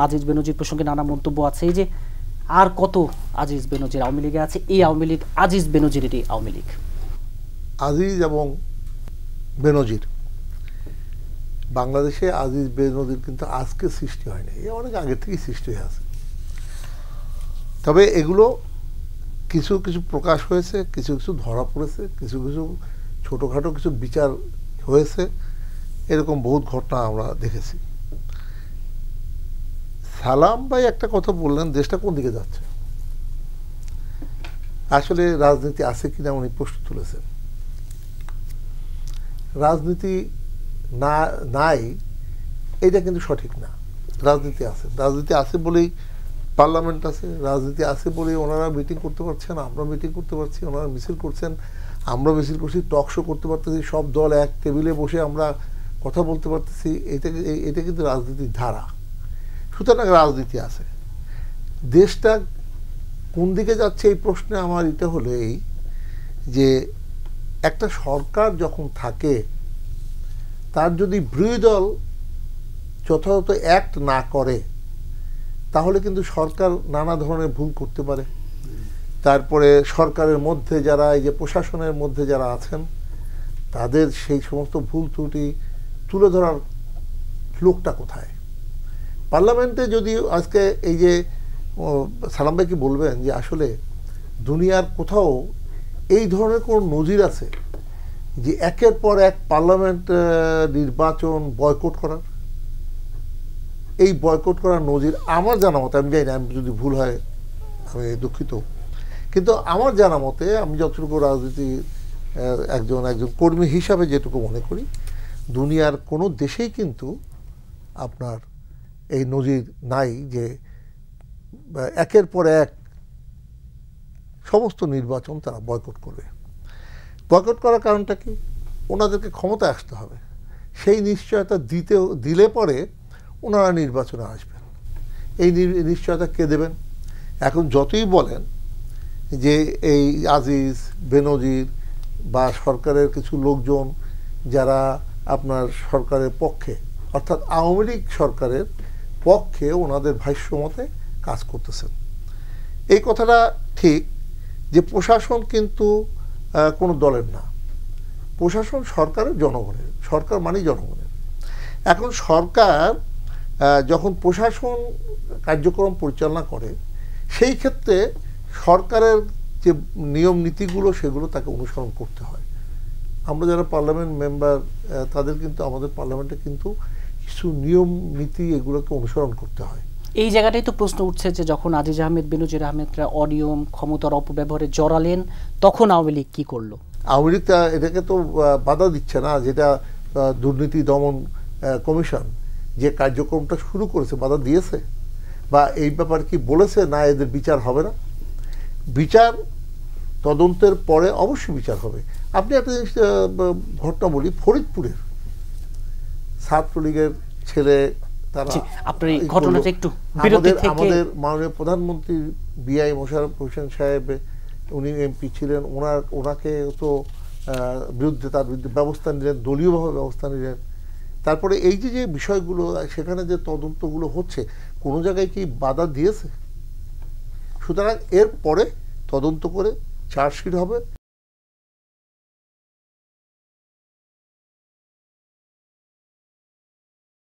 আজিজ বেনজির প্রসঙ্গে নানা মন্তব্য আছে, এই যে আর কত আজিজ বেনজির আওয়ামী লীগে আছে, এই আওয়ামী লীগ আজিজ বেনজিরেরই আওয়ামী লীগ। আজিজ এবং বেনজির, বাংলাদেশে আজিজ বেনজির কিন্তু আজকে সৃষ্টি হয়নি, অনেক আগে থেকেই সৃষ্টি হয়ে আছে। তবে এগুলো কিছু কিছু প্রকাশ হয়েছে, কিছু কিছু ধরা পড়েছে, কিছু কিছু ছোটোখাটো কিছু বিচার হয়েছে, এরকম বহুত ঘটনা আমরা দেখেছি। সালাম ভাই একটা কথা বললেন, দেশটা কোন দিকে যাচ্ছে, আসলে রাজনীতি আছে কিনা উনি প্রশ্ন তুলেছেন। রাজনীতি নাই এটা কিন্তু সঠিক না। রাজনীতি আছে, রাজনীতি আছে বলেই পার্লামেন্ট আছে, রাজনীতি আছে বলেই ওনারা মিটিং করতে পারছেন, আমরা মিটিং করতে পারছি, ওনারা মিছিল করছেন, আমরা মিছিল করছি, টক শো করতে পারতেছি, সব দল এক টেবিলে বসে আমরা কথা বলতে পারতেছি। এটা কিন্তু রাজনীতির ধারা। সুতরাং রাজনীতি আছে। দেশটা কোন দিকে যাচ্ছে এই প্রশ্নে আমার এটা হলো এই যে একটা সরকার যখন থাকে তার যদি বিরোধী দল যথাযথ অ্যাক্ট না করে তাহলে কিন্তু সরকার নানা ধরনের ভুল করতে পারে। তারপরে সরকারের মধ্যে যারা, এই যে প্রশাসনের মধ্যে যারা আছেন, তাদের সেই সমস্ত ভুল ত্রুটি তুলে ধরার লোকটা কোথায়? পার্লামেন্টে যদি আজকে এই যে সালাম ভাই কি বলবেন যে আসলে দুনিয়ার কোথাও এই ধরনের কোনো নজির আছে যে একের পর এক পার্লামেন্ট নির্বাচন বয়কট করার? এই বয়কট করার নজির আমার জানা মতে, আমি জানি না, আমি যদি ভুল হয় আমি দুঃখিত, কিন্তু আমার জানা মতে, আমি যতটুকু রাজনীতি একজন কর্মী হিসাবে যেটুকু মনে করি, দুনিয়ার কোনো দেশেই কিন্তু আপনার এই নজির নাই যে একের পর এক সমস্ত নির্বাচন তারা বয়কট করবে। বয়কট করার কারণটা কি? ওনাদেরকে ক্ষমতা আসতে হবে, সেই নিশ্চয়তা দিলে পরে ওনারা নির্বাচনে আসবেন। এই নিশ্চয়তা কে দেবেন? এখন যতই বলেন যে এই আজিজ বেনজির বা সরকারের কিছু লোকজন যারা আপনার সরকারের পক্ষে, অর্থাৎ আওয়ামী লীগ সরকারের পক্ষে ওনাদের ভাষ্য মতে কাজ করতেছেন, এই কথাটা ঠিক যে প্রশাসন কিন্তু কোনো দলের না, প্রশাসন সরকারের, জনগণের। সরকার মানেই জনগণের। এখন সরকার যখন প্রশাসন কার্যক্রম পরিচালনা করে, সেই ক্ষেত্রে সরকারের যে নিয়ম নীতিগুলো সেগুলো তাকে অনুসরণ করতে হয়। আমরা যারা পার্লামেন্ট মেম্বার তাদের কিন্তু আমাদের পার্লামেন্টে কিন্তু কিছু নিয়ম নীতি এগুলোকে অনুসরণ করতে হয়। এই জায়গাটাই তো প্রশ্ন উঠছে যে যখন আজিজ আহমেদ বেনজির আহমেদরা অনিয়ম ক্ষমতার অপব্যবহারে জড়ালেন, তখন আওয়ামী লীগ কি করলো? আওয়ামী লীগ এটাকে তো বাধা দিচ্ছে না, যেটা দুর্নীতি দমন কমিশন যে কার্যক্রমটা শুরু করেছে বাধা দিয়েছে বা এই ব্যাপারে কি বলেছে না এদের বিচার হবে না? বিচার তদন্তের পরে অবশ্যই বিচার হবে। আপনি একটা জিনিস ঘটনা বলি, ফরিদপুরের ছাত্রলীগের ছেলে, তারা আপনার এই ঘটনাটা একটু আমাদের মাননীয় প্রধানমন্ত্রী বিআই মোশাররফ হোসেন সাহেব, উনি এমপি ছিলেন, ওনাকে তো তার বিরুদ্ধে ব্যবস্থা নিলেন, দলীয়ভাবে ব্যবস্থা নিলেন। তারপরে এই যে বিষয়গুলো, সেখানে যে তদন্তগুলো হচ্ছে, কোনো জায়গায় কি বাধা দিয়েছে? সুতরাং এর পরে তদন্ত করে চার্জশিট হবে,